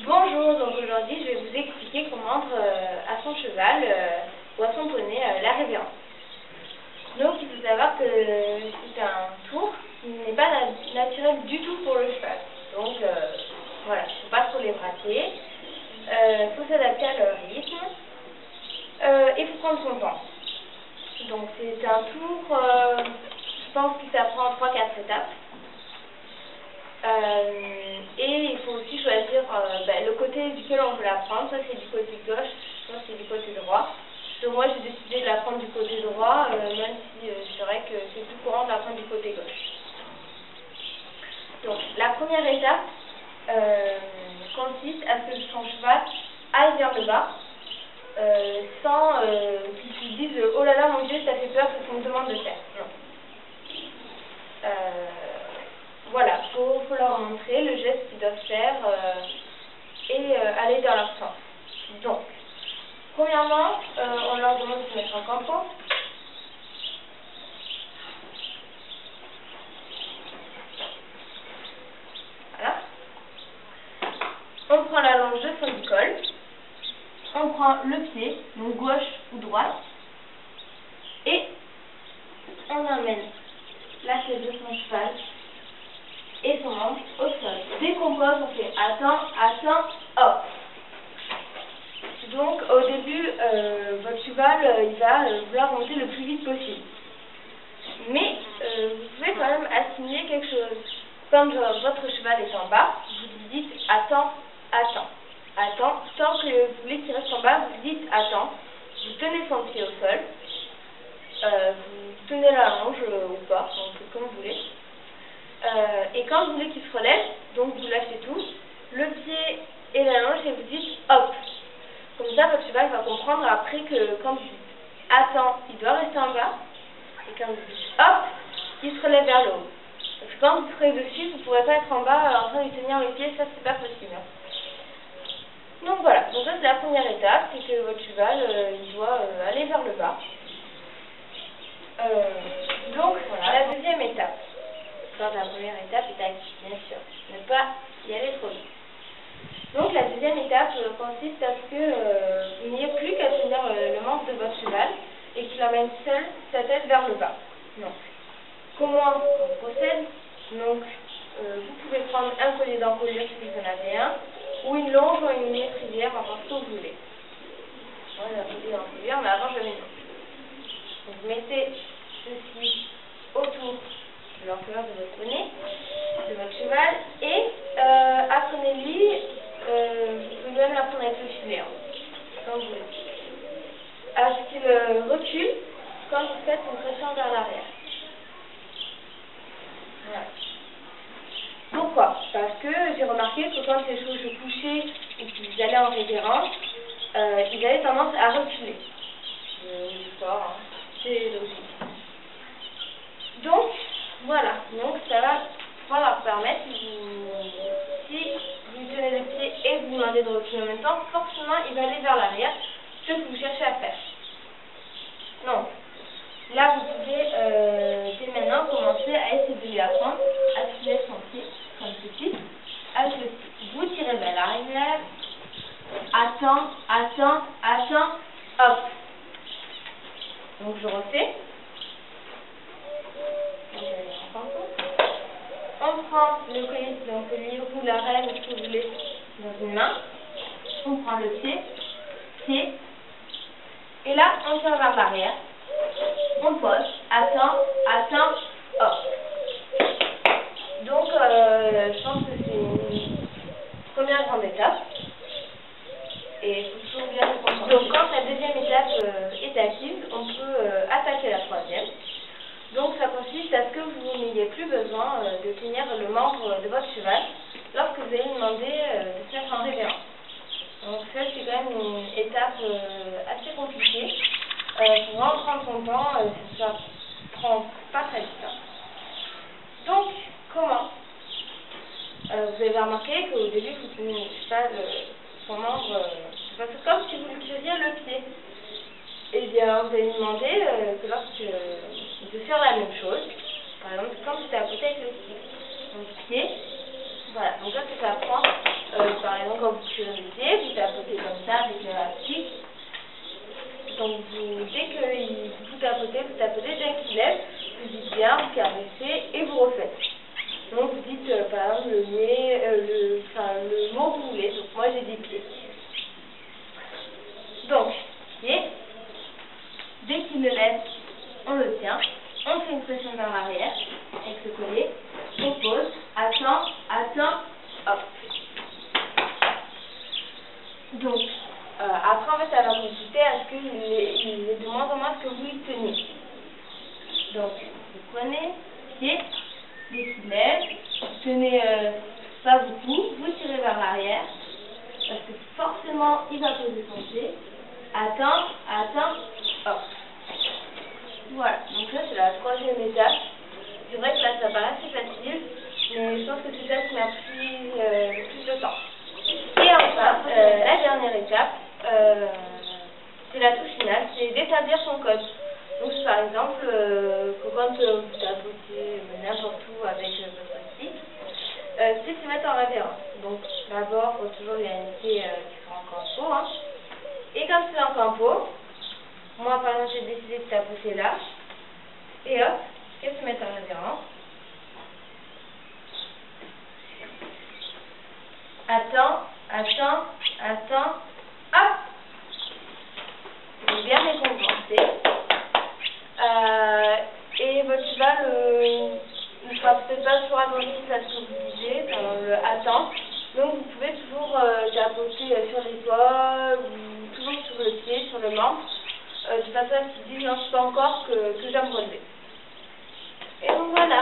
Bonjour, donc aujourd'hui je vais vous expliquer comment rendre à son cheval ou à son poney la révérence. Donc il faut savoir que c'est un tour qui n'est pas naturel du tout pour le cheval. Donc voilà, il ne faut pas trop les braquer, il faut s'adapter à leur rythme et il faut prendre son temps. Donc c'est un tour, je pense que ça prend 3-4 étapes. Et il faut aussi choisir le côté duquel on veut la prendre, soit c'est du côté gauche, soit c'est du côté droit. Donc moi j'ai décidé de la prendre du côté droit, même si c'est vrai que c'est plus courant de la prendre du côté gauche. Donc la première étape consiste à ce que son cheval aille vers le bas, sans qu'il se dise « Oh là là mon Dieu, ça fait peur, c'est ce qu'on me demande de faire ». Non. Voilà, faut leur montrer le geste qu'ils doivent faire et aller dans leur sens. Donc, premièrement, on leur demande de se mettre en campo. Voilà. On prend la longe de son col. On prend le pied, donc gauche ou droite. Et on emmène la tête de son cheval et son manche au sol. Dès qu'on pose, on fait attends, hop. Donc au début, votre cheval il va vouloir monter le plus vite possible. Mais vous pouvez quand même assigner quelque chose. Quand votre cheval est en bas, vous lui dites attends. Tant que vous voulez qu'il reste en bas, vous dites attends. Vous tenez son pied au sol. Vous tenez la longe ou pas, donc comme vous voulez. Et quand vous voulez qu'il se relève, donc vous lâchez tout, le pied et la longe, et vous dites hop. Comme ça, votre cheval va comprendre après que quand vous dites attends, il doit rester en bas, et quand vous dites hop, il se relève vers le haut. Parce que quand vous serez dessus, vous ne pourrez pas être en bas en train de lui tenir les pieds, ça c'est pas possible. Donc voilà, donc ça c'est la première étape, c'est que votre cheval il doit aller vers le bas. Donc voilà, la deuxième étape. La première étape est active, bien sûr. Ne pas y aller trop vite. Donc la deuxième étape consiste à ce que vous n'ayez plus qu'à tenir le manche de votre cheval et qu'il emmène seul sa tête vers le bas. Donc, comment on procède? Donc, vous pouvez prendre un collier d'encolure si vous en avez un, ou une longe ou une métrivière, enfin ce que vous voulez. Moi j'ai un collier d'encolure, mais avant j'avais une longe. Donc vous mettez ceci autour de l'encolure de votre poney, de votre cheval, et apprenez-lui, vous pouvez même l'apprendre avec le filet, quand vous voulez. À ce qu'il recule quand vous faites une pression vers l'arrière. Voilà. Pourquoi? Parce que j'ai remarqué que quand les chevaux se couchaient et qu'ils allaient en révérence, ils avaient tendance à reculer. C'est logique. Donc, voilà, donc ça va pouvoir leur permettre, si vous tenez le pied et vous demandez de reculer en même temps, forcément il va aller vers l'arrière, ce que vous cherchez à faire. Donc, là vous pouvez dès maintenant commencer à essayer de lui apprendre à filer son pied, comme ceci, avec le pied. Vous tirez vers l'arrière, attends, hop. Donc je refais. On prend le collier, donc le livre ou la rêve, ce que vous voulez, dans une main. On prend le pied, et là, on tire vers l'arrière. On pose, attends, hop. Donc, je pense que c'est une première grande étape. Et il faut toujours bien se concentrer. Donc, quand la deuxième étape est active, on peut attaquer la troisième. Donc ça consiste à ce que vous n'ayez plus besoin de tenir le membre de votre cheval lorsque vous allez demander de se mettre en révérence. Donc ça c'est quand même une étape assez compliquée. Pour vraiment prendre son temps, ça prend pas très vite. Donc comment? Vous avez remarqué qu'au début vous tenez le cheval, son membre, c'est comme si vous lui tiriez le pied. Et bien, vous allez demander de faire la même chose. Par exemple, quand vous êtes à côté avec le pied. Donc, pied. Voilà. Donc là, ça prend, par exemple, quand vous vous tirez vers l'arrière, parce que forcément, il va poser son pied. Attends, hop. Voilà, donc ça c'est la troisième étape. C'est vrai que là ça paraît assez facile, mais je pense que c'est ça qui m'a pris le plus de temps. Et enfin, la dernière étape, c'est la touche finale, c'est d'établir son code. Donc par exemple, quand vous tapotez n'importe où avec votre site, c'est se mettre en référence. Donc d'abord, il faut toujours vérifier qu'ils sont en campo. Hein. Et comme c'est en campo, moi par exemple j'ai décidé de tapoter là, et hop, et se mettre en référence. Attends, hop! Donc bien récompensé. Et votre cheval ne sera peut-être pas toujours attentif à ce que vous disiez pendant le attend. Donc vous pouvez toujours tapoter sur l'épaule, ou toujours sur le pied, sur le membre, de façon à ce qu'il dise non, je sais pas encore que j'aime relever. Et donc voilà.